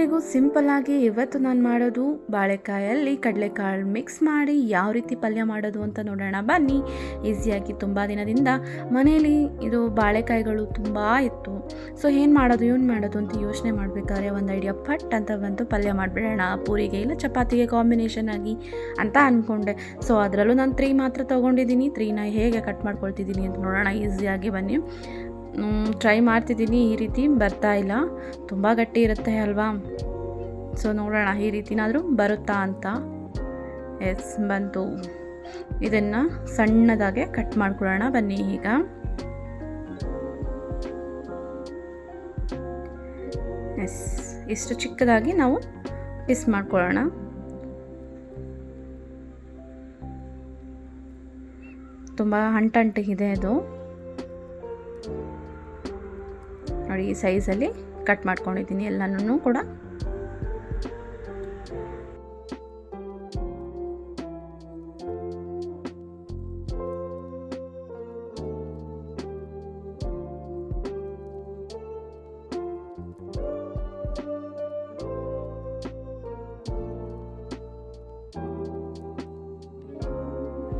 ಎಲ್ರಿಗೂ ಸಿಂಪಲ್ಲಾಗಿ ಇವತ್ತು ನಾನು ಮಾಡೋದು ಬಾಳೆಕಾಯಲ್ಲಿ ಕಡಲೆಕಾಳು ಮಿಕ್ಸ್ ಮಾಡಿ ಯಾವ ರೀತಿ ಪಲ್ಯ ಮಾಡೋದು ಅಂತ ನೋಡೋಣ ಬನ್ನಿ. ಈಸಿಯಾಗಿ ತುಂಬ ದಿನದಿಂದ ಮನೆಯಲ್ಲಿ ಇದು ಬಾಳೆಕಾಯಿಗಳು ತುಂಬ ಇತ್ತು. ಸೊ ಏನು ಮಾಡೋದು ಅಂತ ಯೋಚನೆ ಮಾಡಬೇಕಾದ್ರೆ ಒಂದು ಐಡಿಯಾ ಪಟ್ ಅಂತ ಬಂತು, ಪಲ್ಯ ಮಾಡಿಬಿಡೋಣ ಪೂರಿಗೆ ಇಲ್ಲ ಚಪಾತಿಗೆ ಕಾಂಬಿನೇಷನ್ ಆಗಿ ಅಂತ ಅಂದ್ಕೊಂಡೆ. ಸೊ ಅದರಲ್ಲೂ ನಾನು 3 ಮಾತ್ರ ತೊಗೊಂಡಿದ್ದೀನಿ. 3ನ ಹೇಗೆ ಕಟ್ ಮಾಡ್ಕೊಳ್ತಿದ್ದೀನಿ ಅಂತ ನೋಡೋಣ ಈಸಿಯಾಗಿ ಬನ್ನಿ. ಟ್ರೈ ಮಾಡ್ತಿದ್ದೀನಿ, ಈ ರೀತಿ ಬರ್ತಾ ಇಲ್ಲ, ತುಂಬ ಗಟ್ಟಿ ಇರುತ್ತೆ ಅಲ್ವಾ. ಸೊ ನೋಡೋಣ ಈ ರೀತಿನಾದರೂ ಬರುತ್ತಾ ಅಂತ. ಎಸ್ ಬಂತು. ಇದನ್ನು ಸಣ್ಣದಾಗೆ ಕಟ್ ಮಾಡ್ಕೊಳ್ಳೋಣ ಬನ್ನಿ. ಈಗ ಎಸ್ ಇಷ್ಟು ಚಿಕ್ಕದಾಗಿ ನಾವು ಪೀಸ್ ಮಾಡ್ಕೊಳ್ಳೋಣ. ತುಂಬ ಅಂಟಿದೆ ಅದು ನೋಡಿ. ಈ ಸೈಜಲ್ಲಿ ಕಟ್ ಮಾಡ್ಕೊಂಡಿದ್ದೀನಿ ಎಲ್ಲನೂ ಕೂಡ.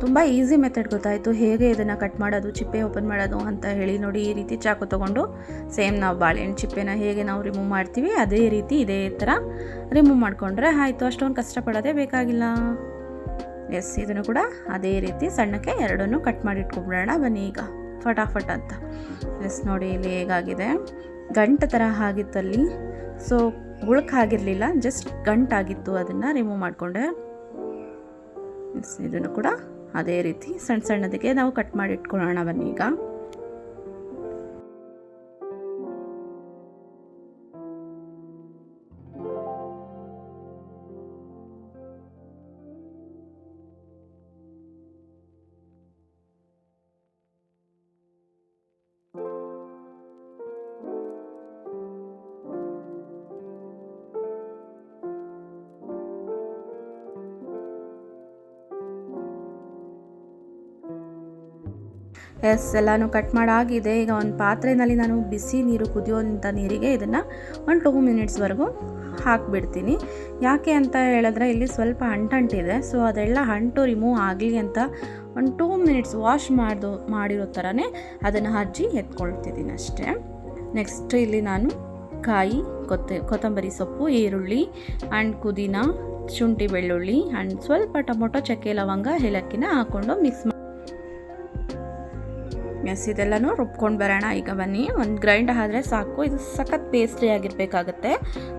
ತುಂಬ ಈಸಿ ಮೆಥಡ್ ಗೊತ್ತಾಯಿತು ಹೇಗೆ ಇದನ್ನು ಕಟ್ ಮಾಡೋದು, ಚಿಪ್ಪೆ ಓಪನ್ ಮಾಡೋದು ಅಂತ ಹೇಳಿ. ನೋಡಿ ಈ ರೀತಿ ಚಾಕು ತೊಗೊಂಡು ಸೇಮ್ ನಾವು ಬಾಳೆಹಣ್ಣು ಚಿಪ್ಪೆನ ಹೇಗೆ ನಾವು ರಿಮೂವ್ ಮಾಡ್ತೀವಿ ಅದೇ ರೀತಿ ಇದೇ ಥರ ರಿಮೂವ್ ಮಾಡಿಕೊಂಡ್ರೆ ಆಯಿತು. ಅಷ್ಟೊಂದು ಕಷ್ಟಪಡೋದೇ ಬೇಕಾಗಿಲ್ಲ. ಎಸ್ ಇದನ್ನು ಕೂಡ ಅದೇ ರೀತಿ ಸಣ್ಣಕ್ಕೆ ಎರಡನ್ನೂ ಕಟ್ ಮಾಡಿ ಇಟ್ಕೊಬಿಡೋಣ ಬನ್ನಿ ಈಗ ಫಟಾಫಟ್ ಅಂತ. ಎಸ್ ನೋಡಿ ಇಲ್ಲಿ ಹೇಗಾಗಿದೆ, ಗಂಟು ಥರ ಆಗಿತ್ತಲ್ಲಿ. ಸೊ ಉಳುಕಾಗಿರಲಿಲ್ಲ, ಜಸ್ಟ್ ಗಂಟಾಗಿತ್ತು, ಅದನ್ನು ರಿಮೂವ್ ಮಾಡಿಕೊಂಡೆ. ಎಸ್ ಇದನ್ನು ಕೂಡ ಅದೇ ರೀತಿ ಸಣ್ಣದಕ್ಕೆ ನಾವು ಕಟ್ ಮಾಡಿ ಇಟ್ಕೊಳ್ಳೋಣ ಬನ್ನಿ ಈಗ. ಎಸ್ ಎಲ್ಲನೂ ಕಟ್ ಮಾಡಾಗಿದೆ. ಈಗ ಒಂದು ಪಾತ್ರೆಯಲ್ಲಿ ನಾನು ಬಿಸಿ ನೀರು ಕುದಿಯೋಂಥ ನೀರಿಗೆ ಇದನ್ನು ಒಂದು 2 ಮಿನಿಟ್ಸ್ವರೆಗೂ ಹಾಕಿಬಿಡ್ತೀನಿ. ಯಾಕೆ ಅಂತ ಹೇಳಿದ್ರೆ ಇಲ್ಲಿ ಸ್ವಲ್ಪ ಅಂಟಿದೆ. ಸೊ ಅದೆಲ್ಲ ಅಂಟು ರಿಮೂವ್ ಆಗಲಿ ಅಂತ ಒಂದು 2 ಮಿನಿಟ್ಸ್ ವಾಶ್ ಮಾಡಿರೋ ಥರನೇ ಅದನ್ನು ಹಚ್ಚಿ ಎತ್ಕೊಳ್ತಿದ್ದೀನಿ ಅಷ್ಟೇ. ನೆಕ್ಸ್ಟ್ ಇಲ್ಲಿ ನಾನು ಕಾಯಿ, ಕೊತ್ತಂಬರಿ ಸೊಪ್ಪು, ಈರುಳ್ಳಿ ಆ್ಯಂಡ್ ಪುದೀನ, ಶುಂಠಿ ಬೆಳ್ಳುಳ್ಳಿ ಆ್ಯಂಡ್ ಸ್ವಲ್ಪ ಟೊಮೊಟೊ, ಚಕ್ಕೆ ಲವಂಗ, ಏಲಕ್ಕಿನ ಹಾಕ್ಕೊಂಡು ಮಿಕ್ಸ್ ಮಾಡಿ ಎಸ್ ಇದೆಲ್ಲನೂ ರುಬ್ಕೊಂಡು ಬರೋಣ ಈಗ ಬನ್ನಿ. ಒಂದು ಗ್ರೈಂಡ್ ಆದರೆ ಸಾಕು. ಇದು ಸಖತ್ ಪೇಸ್ಟ್ರಿ ಆಗಿರಬೇಕಾಗತ್ತೆ.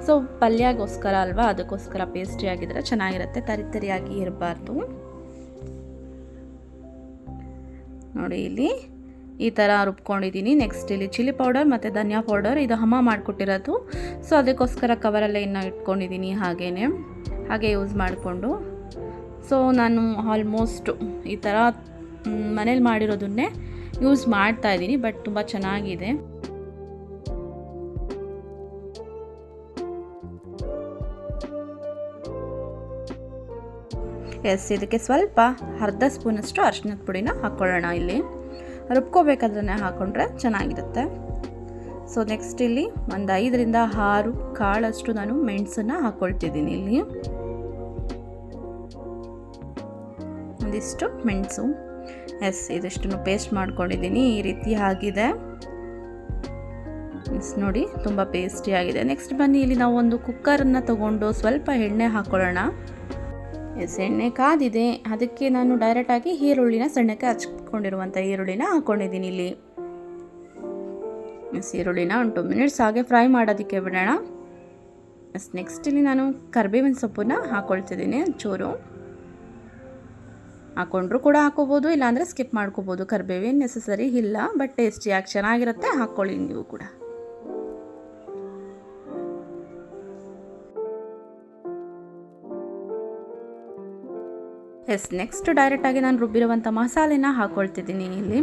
ಸೊ ಪಲ್ಯಗೋಸ್ಕರ ಅಲ್ವಾ, ಅದಕ್ಕೋಸ್ಕರ ಪೇಸ್ಟ್ರಿ ಆಗಿದ್ರೆ ಚೆನ್ನಾಗಿರುತ್ತೆ, ತರಿಯಾಗಿ ಇರಬಾರ್ದು. ನೋಡಿ ಇಲ್ಲಿ ಈ ಥರ ರುಬ್ಕೊಂಡಿದ್ದೀನಿ. ನೆಕ್ಸ್ಟ್ ಇಲ್ಲಿ ಚಿಲ್ಲಿ ಪೌಡರ್ ಮತ್ತು ಧನಿಯಾ ಪೌಡರ್, ಇದು ಅಮ್ಮ ಮಾಡಿಕೊಟ್ಟಿರೋದು. ಸೊ ಅದಕ್ಕೋಸ್ಕರ ಕವರಲ್ಲೇ ಇನ್ನೂ ಇಟ್ಕೊಂಡಿದ್ದೀನಿ ಹಾಗೆ ಯೂಸ್ ಮಾಡಿಕೊಂಡು. ಸೊ ನಾನು ಆಲ್ಮೋಸ್ಟ್ ಈ ಥರ ಮನೇಲಿ ಮಾಡಿರೋದನ್ನೇ ಯೂಸ್ ಮಾಡ್ತಾ ಇದ್ದೀನಿ, ಬಟ್ ತುಂಬ ಚೆನ್ನಾಗಿದೆ. ಎಸ್ ಇದಕ್ಕೆ ಸ್ವಲ್ಪ ಅರ್ಧ ಸ್ಪೂನಷ್ಟು ಅರಿಶಿಣದ ಪುಡಿನ ಹಾಕ್ಕೊಳ್ಳೋಣ. ಇಲ್ಲಿ ರುಬ್ಕೋಬೇಕಾದ್ರೆ ಹಾಕ್ಕೊಂಡ್ರೆ ಚೆನ್ನಾಗಿರುತ್ತೆ. ಸೊ ನೆಕ್ಸ್ಟ್ ಇಲ್ಲಿ ಒಂದು 5ರಿಂದ 6 ಕಾಳಷ್ಟು ನಾನು ಮೆಣಸನ್ನು ಹಾಕ್ಕೊಳ್ತಿದ್ದೀನಿ. ಇಲ್ಲಿ ಒಂದಿಷ್ಟು ಮೆಣಸು. ಎಸ್ ಇದಿಷ್ಟನ್ನು ಪೇಸ್ಟ್ ಮಾಡ್ಕೊಂಡಿದ್ದೀನಿ. ಈ ರೀತಿ ಆಗಿದೆ. ಎಸ್ ನೋಡಿ ತುಂಬ ಪೇಸ್ಟಿ ಆಗಿದೆ. ನೆಕ್ಸ್ಟ್ ಬನ್ನಿ ಇಲ್ಲಿ ನಾವು ಒಂದು ಕುಕ್ಕರನ್ನು ತಗೊಂಡು ಸ್ವಲ್ಪ ಎಣ್ಣೆ ಹಾಕ್ಕೊಳ್ಳೋಣ. ಎಸ್ ಎಣ್ಣೆ ಕಾದಿದೆ, ಅದಕ್ಕೆ ನಾನು ಡೈರೆಕ್ಟಾಗಿ ಈರುಳ್ಳಿನ ಸಣ್ಣಕ್ಕೆ ಹಚ್ಕೊಂಡಿರುವಂಥ ಈರುಳ್ಳಿನ ಹಾಕ್ಕೊಂಡಿದ್ದೀನಿ ಇಲ್ಲಿ. ಎಸ್ ಈರುಳ್ಳಿನ ಒಂದು 2 ಮಿನಿಟ್ಸ್ ಹಾಗೆ ಫ್ರೈ ಮಾಡೋದಕ್ಕೆ ಬಿಡೋಣ. ಎಸ್ ನೆಕ್ಸ್ಟ್ ಇಲ್ಲಿ ನಾನು ಕರಿಬೇವಿನ ಸೊಪ್ಪನ್ನ ಹಾಕ್ಕೊಳ್ತಿದ್ದೀನಿ. ಚೂರು ಹಾಕ್ಕೊಂಡ್ರು ಕೂಡ ಹಾಕೋಬೋದು, ಇಲ್ಲಾಂದರೆ ಸ್ಕಿಪ್ ಮಾಡ್ಕೋಬೋದು. ಕರಿಬೇವೇನು ನೆಸಸರಿ ಇಲ್ಲ, ಬಟ್ ಟೇಸ್ಟಿಯಾಗಿ ಚೆನ್ನಾಗಿರುತ್ತೆ, ಹಾಕ್ಕೊಳ್ಳಿ ನೀವು ಕೂಡ. ಎಸ್ ನೆಕ್ಸ್ಟ್ ಡೈರೆಕ್ಟಾಗಿ ನಾನು ರುಬ್ಬಿರುವಂಥ ಮಸಾಲೆನ ಹಾಕ್ಕೊಳ್ತಿದ್ದೀನಿ ಇಲ್ಲಿ.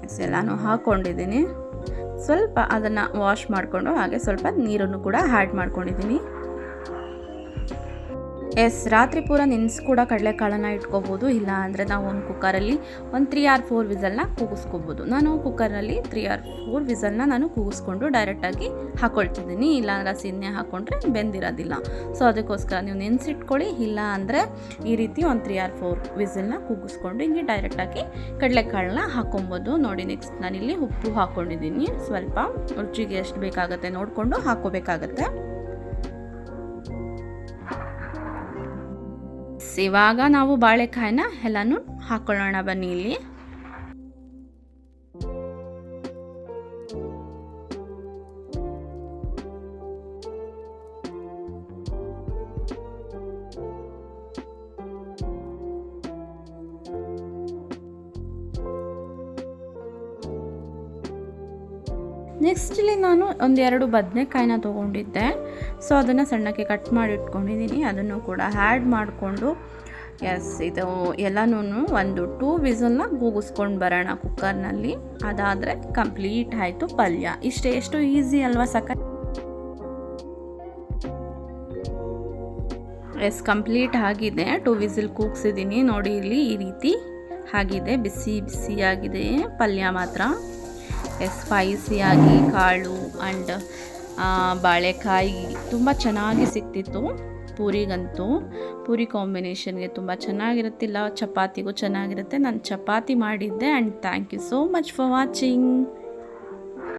ಎಸ್ ಎಲ್ಲನೂ ಹಾಕ್ಕೊಂಡಿದ್ದೀನಿ. ಸ್ವಲ್ಪ ಅದನ್ನು ವಾಶ್ ಮಾಡಿಕೊಂಡು ಹಾಗೆ ಸ್ವಲ್ಪ ನೀರನ್ನು ಕೂಡ ಆ್ಯಡ್ ಮಾಡ್ಕೊಂಡಿದ್ದೀನಿ. ಎಸ್, ರಾತ್ರಿ ಪೂರ ನೆನೆಸಿ ಕೂಡ ಕಡಲೆಕಾಳನ್ನು ಇಟ್ಕೋಬೋದು. ಇಲ್ಲ ಅಂದರೆ ನಾವು ಒಂದು ಕುಕ್ಕರಲ್ಲಿ ಒಂದು 3 or 4 ವಿಸಲ್ನ ಕೂಗಿಸ್ಕೋಬೋದು. ನಾನು ಕುಕ್ಕರ್ನಲ್ಲಿ 3 or 4 ವಿಸಲ್ನ ನಾನು ಕೂಗಿಸ್ಕೊಂಡು ಡೈರೆಕ್ಟಾಗಿ ಹಾಕ್ಕೊಳ್ತಿದ್ದೀನಿ. ಇಲ್ಲಾಂದ್ರೆ ಹಸಿನೇ ಹಾಕ್ಕೊಂಡ್ರೆ ಬೆಂದಿರೋದಿಲ್ಲ. ಸೊ ಅದಕ್ಕೋಸ್ಕರ ನೀವು ನೆನೆಸಿಟ್ಕೊಳ್ಳಿ. ಇಲ್ಲ ಅಂದರೆ ಈ ರೀತಿ ಒಂದು 3 or 4 ವಿಸಲ್ನ ಕೂಗಿಸ್ಕೊಂಡು ಹಿಂಗೆ ಡೈರೆಕ್ಟಾಗಿ ಕಡಲೆಕಾಳನ್ನ ಹಾಕ್ಕೊಬೋದು. ನೋಡಿ, ನೆಕ್ಸ್ಟ್ ನಾನಿಲ್ಲಿ ಉಪ್ಪು ಹಾಕ್ಕೊಂಡಿದ್ದೀನಿ. ಸ್ವಲ್ಪ ರುಚಿಗೆ ಎಷ್ಟು ಬೇಕಾಗುತ್ತೆ ನೋಡಿಕೊಂಡು ಹಾಕ್ಕೋಬೇಕಾಗತ್ತೆ. ಇವಾಗ ನಾವು ಬಾಳೆಕಾಯಿನ ಎಲ್ಲನೂ ಹಾಕೊಳ್ಳೋಣ ಬನ್ನಿ. ಇಲ್ಲಿ ನೆಕ್ಸ್ಟ್ ಇಲ್ಲಿ ನಾನು 1-2 ಬದನೆಕಾಯಿನ ತೊಗೊಂಡಿದ್ದೆ. ಸೊ ಅದನ್ನು ಸಣ್ಣಕ್ಕೆ ಕಟ್ ಮಾಡಿ ಇಟ್ಕೊಂಡಿದ್ದೀನಿ. ಅದನ್ನು ಕೂಡ ಆ್ಯಡ್ ಮಾಡಿಕೊಂಡು ಇದು ಎಲ್ಲನೂ ಒಂದು 2 ವಿಸಲ್ನ ಕೂಗಿಸ್ಕೊಂಡು ಬರೋಣ ಕುಕ್ಕರ್ನಲ್ಲಿ. ಅದಾದರೆ ಕಂಪ್ಲೀಟ್ ಆಯಿತು ಪಲ್ಯ. ಇಷ್ಟೇ, ಎಷ್ಟು ಈಸಿ ಅಲ್ವಾ, ಕಂಪ್ಲೀಟ್ ಆಗಿದೆ. 2 ವಿಸಿಲ್ ಕೂಗಿಸಿದ್ದೀನಿ. ನೋಡಿ ಇಲ್ಲಿ ಈ ರೀತಿ ಆಗಿದೆ, ಬಿಸಿ ಬಿಸಿಯಾಗಿದೆ ಪಲ್ಯ ಮಾತ್ರ. ಸ್ಪೈಸಿಯಾಗಿ ಕಾಳು ಆ್ಯಂಡ್ ಬಾಳೆಕಾಯಿ ತುಂಬ ಚೆನ್ನಾಗಿ ಸಿಕ್ತಿತ್ತು. ಪೂರಿಗಂತೂ ಪೂರಿ ಕಾಂಬಿನೇಷನ್ಗೆ ತುಂಬ ಚೆನ್ನಾಗಿರುತ್ತಿಲ್ಲ, ಚಪಾತಿಗೂ ಚೆನ್ನಾಗಿರುತ್ತೆ. ನಾನು ಚಪಾತಿ ಮಾಡಿದ್ದೆ. And thank you so much for watching.